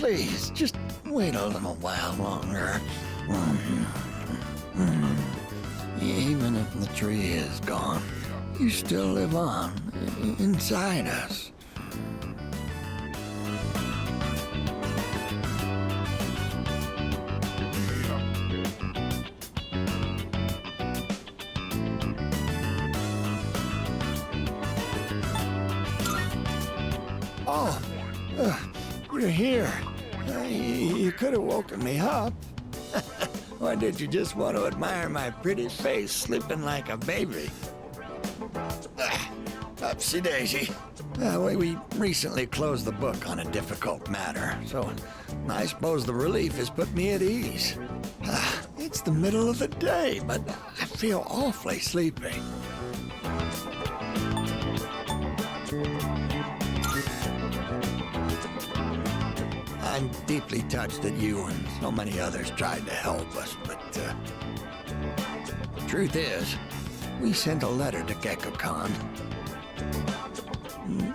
Please, just wait a little while longer. Even if the tree is gone, you still live on inside us. Oh, you're here. You could have woken me up. Or did you just want to admire my pretty face sleeping like a baby? Upsy-daisy. We recently closed the book on a difficult matter, so I suppose the relief has put me at ease. It's the middle of the day, but I feel awfully sleepy. I'm deeply touched that you and so many others tried to help us, but the truth is, we sent a letter to GeckoCon.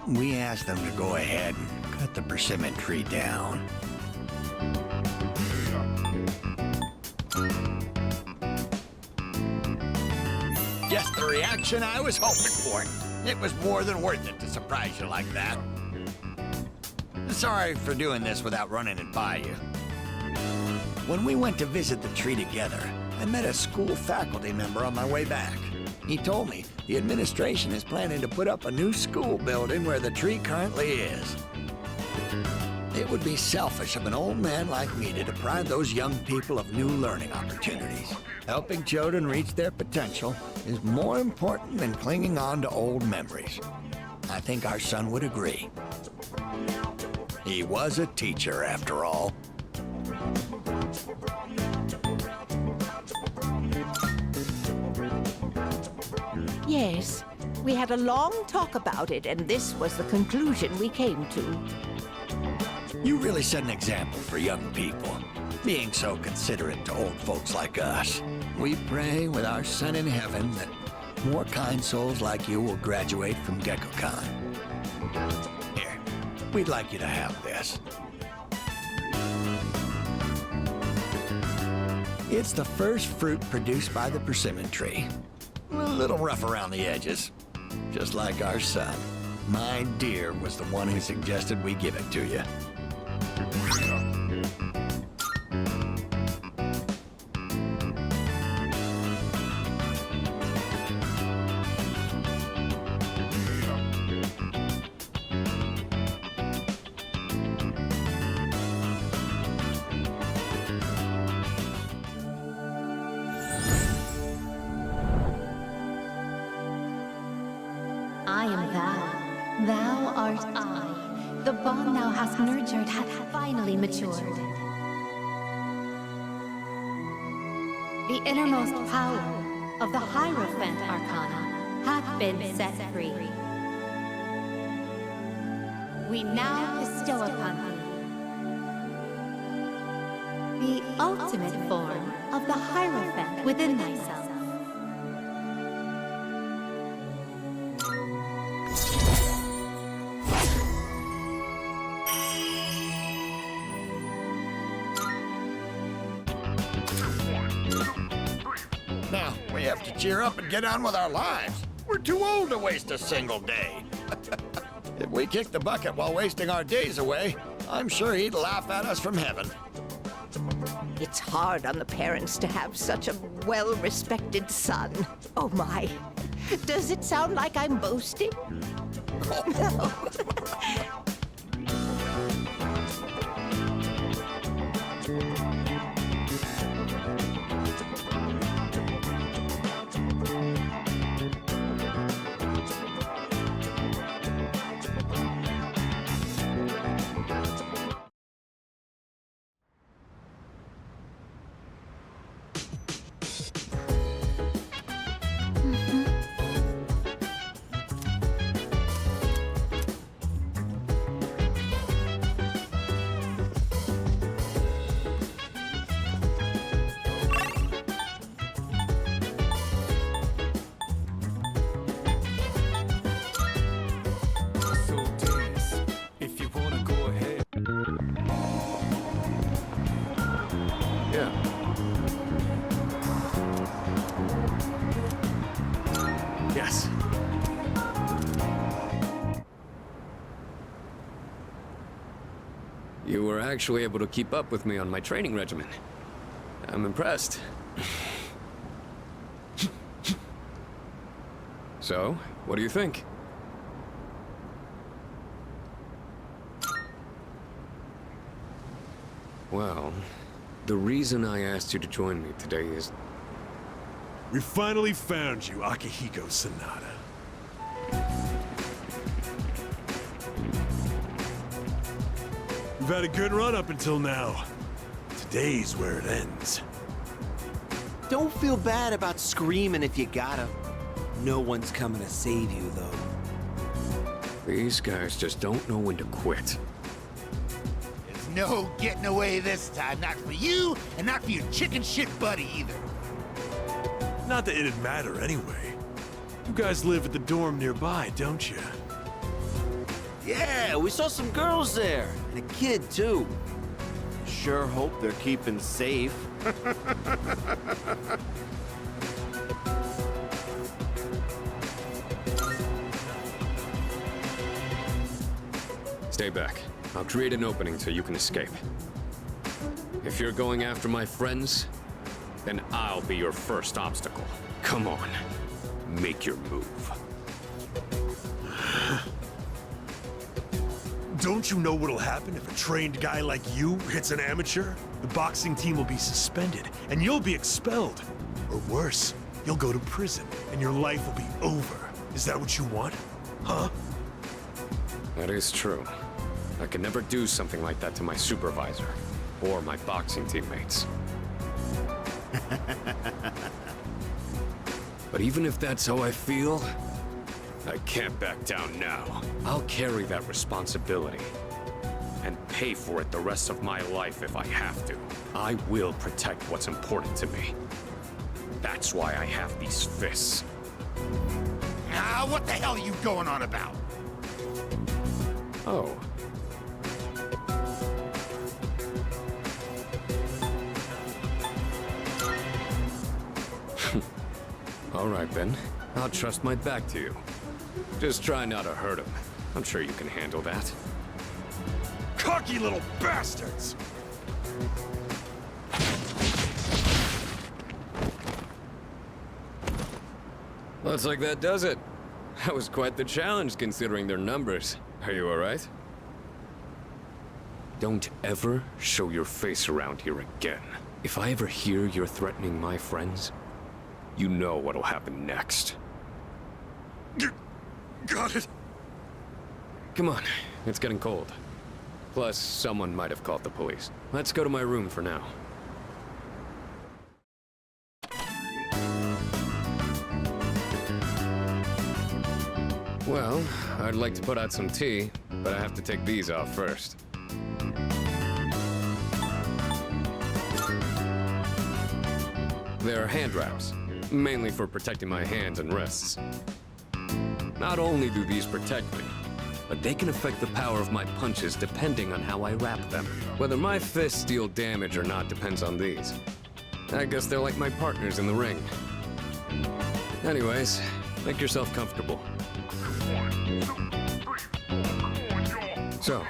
We asked them to go ahead and cut the persimmon tree down. Just the reaction I was hoping for. It was more than worth it to surprise you like that. Sorry for doing this without running it by you. When we went to visit the tree together, I met a school faculty member on my way back. He told me the administration is planning to put up a new school building where the tree currently is. It would be selfish of an old man like me to deprive those young people of new learning opportunities. Helping children reach their potential is more important than clinging on to old memories. I think our son would agree. He was a teacher, after all. Yes, we had a long talk about it, and this was the conclusion we came to. You really set an example for young people, being so considerate to old folks like us. We pray with our Son in heaven that more kind souls like you will graduate from GeckoCon. Here, we'd like you to have this. It's the first fruit produced by the persimmon tree. A little rough around the edges, just like our son. My dear was the one who suggested we give it to you. I am thou, thou art I. The bond thou hast nurtured hath finally matured. The innermost power of the Hierophant Arcana hath been set free. We now bestow upon thee the ultimate form of the Hierophant within thyself. Now, we have to cheer up and get on with our lives. We're too old to waste a single day. If we kick the bucket while wasting our days away, I'm sure he'd laugh at us from heaven. It's hard on the parents to have such a well-respected son. Oh my. Does it sound like I'm boasting? No. You were actually able to keep up with me on my training regimen. I'm impressed. So, what do you think? Well, the reason I asked you to join me today is... We finally found you, Akihiko Sanada. We've had a good run up until now. Today's where it ends. Don't feel bad about screaming if you gotta. No one's coming to save you, though. These guys just don't know when to quit. There's no getting away this time. Not for you, and not for your chicken shit buddy either. Not that it'd matter anyway. You guys live at the dorm nearby, don't you? Yeah, we saw some girls there. And a kid, too. Sure hope they're keeping safe. Stay back. I'll create an opening so you can escape. If you're going after my friends, then I'll be your first obstacle. Come on, make your move. Don't you know what'll happen if a trained guy like you hits an amateur? The boxing team will be suspended, and you'll be expelled. Or worse, you'll go to prison, and your life will be over. Is that what you want? Huh? That is true. I could never do something like that to my supervisor, or my boxing teammates. But even if that's how I feel, I can't back down now. I'll carry that responsibility and pay for it the rest of my life if I have to. I will protect what's important to me. That's why I have these fists. Ah, what the hell are you going on about? Oh. All right, then. I'll trust my back to you. Just try not to hurt him. I'm sure you can handle that. Cocky little bastards! Looks like that does it. That was quite the challenge considering their numbers. Are you all right? Don't ever show your face around here again. If I ever hear you're threatening my friends, you know what'll happen next. Got it! Come on, it's getting cold. Plus, someone might have called the police. Let's go to my room for now. Well, I'd like to put out some tea, but I have to take these off first. They're hand wraps, mainly for protecting my hands and wrists. Not only do these protect me, but they can affect the power of my punches depending on how I wrap them. Whether my fists deal damage or not depends on these. I guess they're like my partners in the ring. Anyways, make yourself comfortable. So,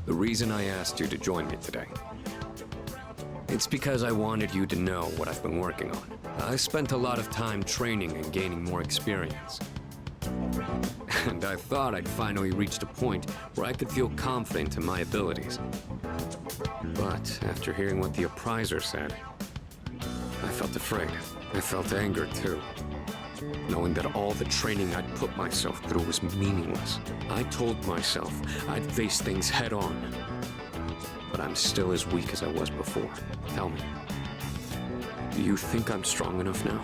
the reason I asked you to join me today, it's because I wanted you to know what I've been working on. I spent a lot of time training and gaining more experience. And I thought I'd finally reached a point where I could feel confident in my abilities. But after hearing what the appraiser said, I felt afraid. I felt anger too. Knowing that all the training I'd put myself through was meaningless. I told myself I'd face things head on. But I'm still as weak as I was before. Tell me, do you think I'm strong enough now?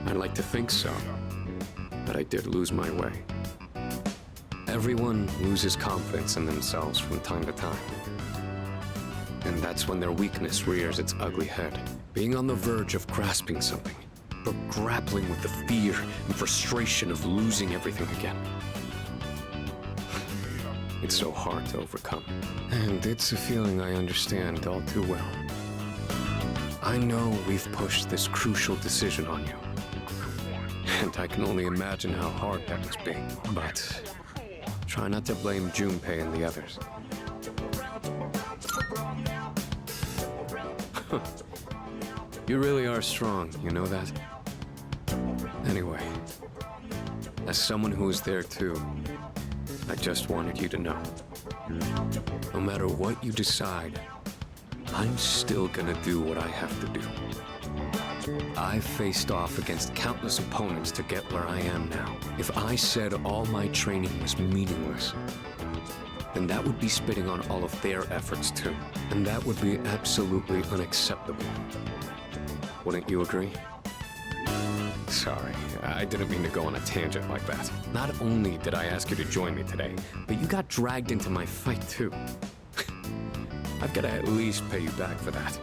I'd like to think so, but I did lose my way. Everyone loses confidence in themselves from time to time. And that's when their weakness rears its ugly head. Being on the verge of grasping something, but grappling with the fear and frustration of losing everything again. It's so hard to overcome. And it's a feeling I understand all too well. I know we've pushed this crucial decision on you. And I can only imagine how hard that must be. But try not to blame Junpei and the others. You really are strong, you know that? Anyway, as someone who was there too, I just wanted you to know. No matter what you decide, I'm still gonna do what I have to do. I've faced off against countless opponents to get where I am now. If I said all my training was meaningless, then that would be spitting on all of their efforts too. And that would be absolutely unacceptable. Wouldn't you agree? Sorry, I didn't mean to go on a tangent like that. Not only did I ask you to join me today, but you got dragged into my fight too. I've got to at least pay you back for that.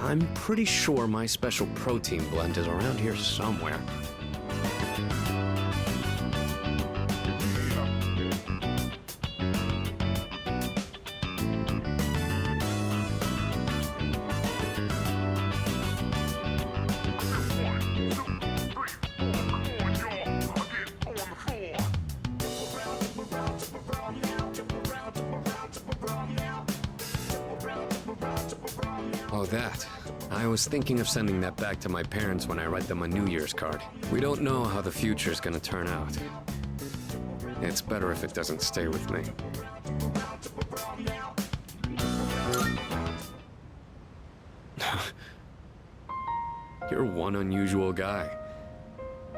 I'm pretty sure my special protein blend is around here somewhere. Oh, that. I was thinking of sending that back to my parents when I write them a New Year's card. We don't know how the future's gonna turn out. It's better if it doesn't stay with me. You're one unusual guy.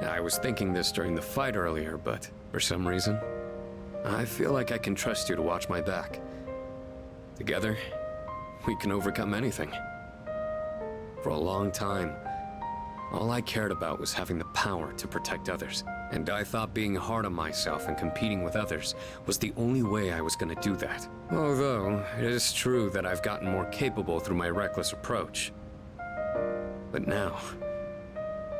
I was thinking this during the fight earlier, but for some reason, I feel like I can trust you to watch my back. Together, we can overcome anything. For a long time, all I cared about was having the power to protect others. And I thought being hard on myself and competing with others was the only way I was gonna do that. Although, it is true that I've gotten more capable through my reckless approach. But now,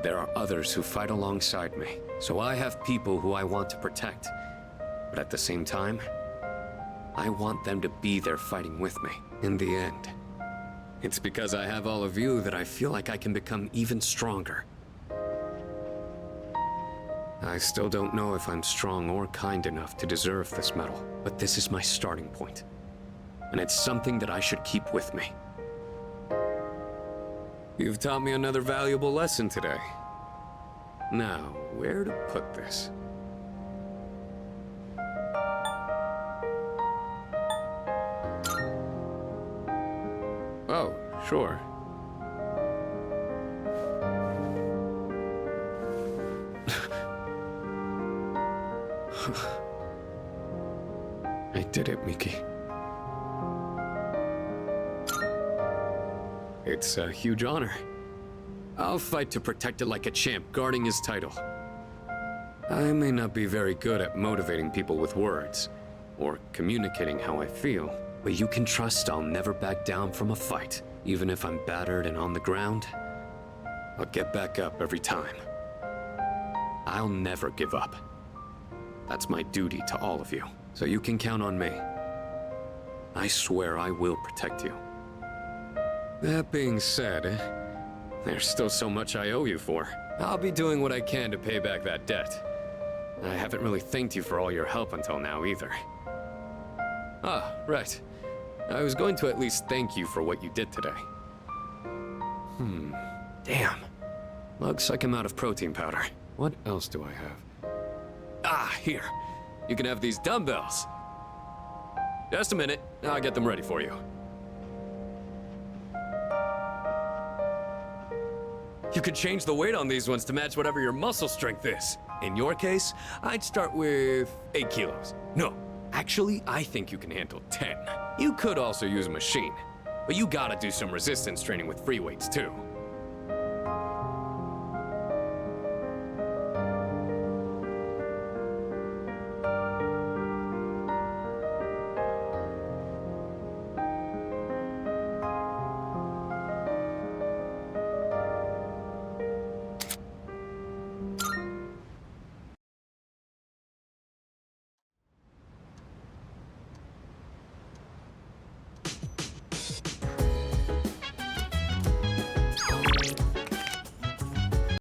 there are others who fight alongside me. So I have people who I want to protect. But at the same time, I want them to be there fighting with me. In the end, it's because I have all of you that I feel like I can become even stronger. I still don't know if I'm strong or kind enough to deserve this medal, but this is my starting point. And it's something that I should keep with me. You've taught me another valuable lesson today. Now, where to put this? Oh, sure. I did it, Miki. It's a huge honor. I'll fight to protect it like a champ, guarding his title. I may not be very good at motivating people with words, or communicating how I feel, but you can trust I'll never back down from a fight. Even if I'm battered and on the ground, I'll get back up every time. I'll never give up. That's my duty to all of you, so you can count on me. I swear I will protect you. That being said, there's still so much I owe you for. I'll be doing what I can to pay back that debt. I haven't really thanked you for all your help until now either. Ah, right. I was going to at least thank you for what you did today. Damn. Looks like I'm out of protein powder. What else do I have? Ah, here. You can have these dumbbells. Just a minute. I'll get them ready for you. You could change the weight on these ones to match whatever your muscle strength is. In your case, I'd start with 8 kilos. No, actually, I think you can handle 10. You could also use a machine, but you gotta do some resistance training with free weights too.